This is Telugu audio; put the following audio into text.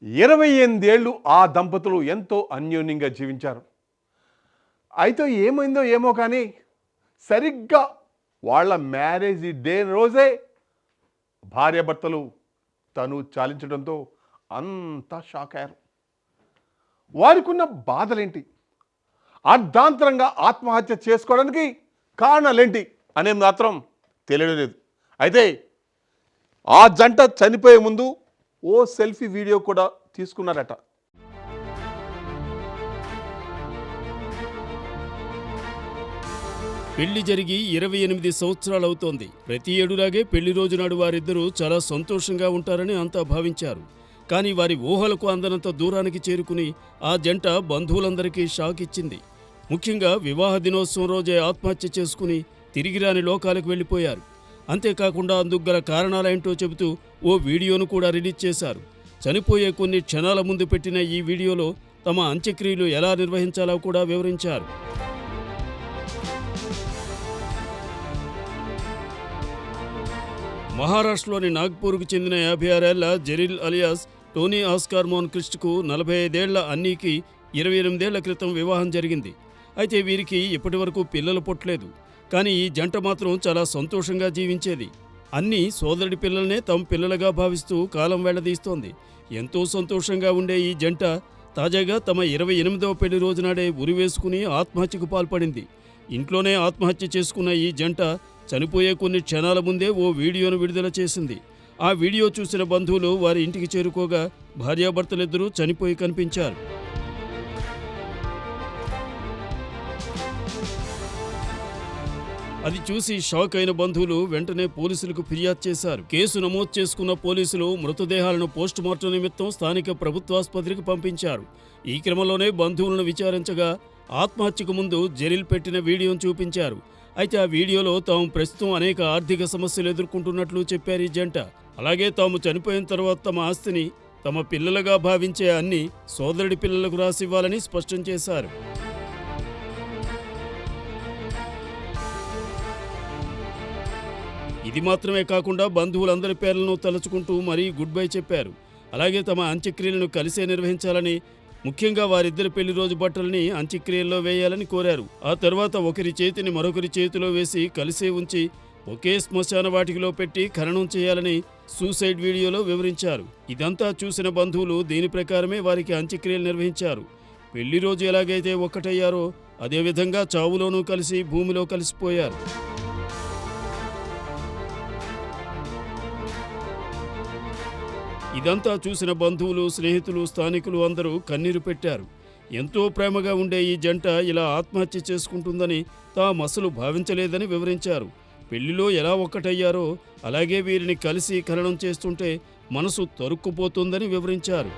28 ఏళ్ళు ఆ దంపతులు ఎంతో అన్యోన్యంగా జీవించారు. అయితే ఏమైందో ఏమో కానీ సరిగ్గా వాళ్ళ మ్యారేజ్ డే రోజే భార్యాభర్తలు తను చాలించడంతో అంతా షాక్ అయ్యారు. వారికున్న బాధలేంటి, అర్ధాంతరంగా ఆత్మహత్య చేసుకోవడానికి కారణాలేంటి అనేది మాత్రం తెలియడం లేదు. అయితే ఆ జంట చనిపోయే ముందు ఓ సెల్ఫీ వీడియో కూడా తీసుకున్నారట. పెళ్లి జరిగి 28 సంవత్సరాలవుతోంది. ప్రతి ఏడులాగే పెళ్లి రోజు నాడు వారిద్దరూ చాలా సంతోషంగా ఉంటారని అంతా భావించారు. కానీ వారి ఊహలకు అందనంత దూరానికి చేరుకుని ఆ జంట బంధువులందరికీ షాక్ ఇచ్చింది. ముఖ్యంగా వివాహ దినోత్సవం రోజే ఆత్మహత్య చేసుకుని తిరిగిరాని లోకాలకు వెళ్లిపోయారు. అంతేకాకుండా అందుకు గల కారణాలేంటో చెబుతూ ఓ వీడియోను కూడా రిలీజ్ చేశారు. చనిపోయే కొన్ని క్షణాల ముందు పెట్టిన ఈ వీడియోలో తమ అంత్యక్రియలు ఎలా నిర్వహించాలో కూడా వివరించారు. మహారాష్ట్రలోని నాగ్పూర్కు చెందిన 56 ఏళ్ల జెరిల్ అలియాస్ టోనీ ఆస్కార్ మోన్క్రిస్ట్కు 45 ఏళ్ల అన్నీకి 28 ఏళ్ల క్రితం వివాహం జరిగింది. అయితే వీరికి ఇప్పటివరకు పిల్లలు పుట్టలేదు. కానీ ఈ జంట మాత్రం చాలా సంతోషంగా జీవించేది. అన్నీ సోదరుడి పిల్లలనే తమ పిల్లలుగా భావిస్తూ కాలం వెళ్లదీస్తోంది. ఎంతో సంతోషంగా ఉండే ఈ జంట తాజాగా తమ 28వ పెళ్లి రోజునాడే ఉరివేసుకుని ఆత్మహత్యకు పాల్పడింది. ఇంట్లోనే ఆత్మహత్య చేసుకున్న ఈ జంట చనిపోయే కొన్ని క్షణాల ముందే ఓ వీడియోను విడుదల చేసింది. ఆ వీడియో చూసిన బంధువులు వారి ఇంటికి చేరుకోగా భార్యాభర్తలిద్దరూ చనిపోయి కనిపించారు. అది చూసి షాక్ అయిన బంధువులు వెంటనే పోలీసులకు ఫిర్యాదు చేశారు. కేసు నమోదు చేసుకున్న పోలీసులు మృతదేహాలను పోస్టుమార్టం నిమిత్తం స్థానిక ప్రభుత్వాసుపత్రికి పంపించారు. ఈ క్రమంలోనే బంధువులను విచారించగా ఆత్మహత్యకు ముందు జెరిల్ పెట్టిన వీడియోను చూపించారు. అయితే ఆ వీడియోలో తాము ప్రస్తుతం అనేక ఆర్థిక సమస్యలు ఎదుర్కొంటున్నట్లు చెప్పారు ఈ జంట. అలాగే తాము చనిపోయిన తర్వాత తమ ఆస్తిని తమ పిల్లలుగా భావించే అన్ని సోదరుడి పిల్లలకు రాసివ్వాలని స్పష్టం చేశారు. ఇది మాత్రమే కాకుండా బంధువులందరి పేర్లను తలుచుకుంటూ మరీ గుడ్ బై చెప్పారు. అలాగే తమ అంత్యక్రియలను కలిసే నిర్వహించాలని, ముఖ్యంగా వారిద్దరి పెళ్లి రోజు బట్టల్ని అంత్యక్రియల్లో వేయాలని కోరారు. ఆ తర్వాత ఒకరి చేతిని మరొకరి చేతిలో వేసి కలిసే ఉంచి ఒకే శ్మశాన వాటికలో పెట్టి ఖననం చేయాలని సూసైడ్ వీడియోలో వివరించారు. ఇదంతా చూసిన బంధువులు దీని ప్రకారమే వారికి అంత్యక్రియలు నిర్వహించారు. పెళ్లి రోజు ఎలాగైతే ఒక్కటయ్యారో అదేవిధంగా చావులోనూ కలిసి భూమిలో కలిసిపోయారు. ఇదంతా చూసిన బంధువులు, స్నేహితులు, స్థానికులు అందరూ కన్నీరు పెట్టారు. ఎంతో ప్రేమగా ఉండే ఈ జంట ఇలా ఆత్మహత్య చేసుకుంటుందని తామసలు భావించలేదని వివరించారు. పెళ్లిలో ఎలా ఒక్కటయ్యారో అలాగే వీరిని కలిసి ఖననం చేస్తుంటే మనసు తరుక్కుపోతుందని వివరించారు.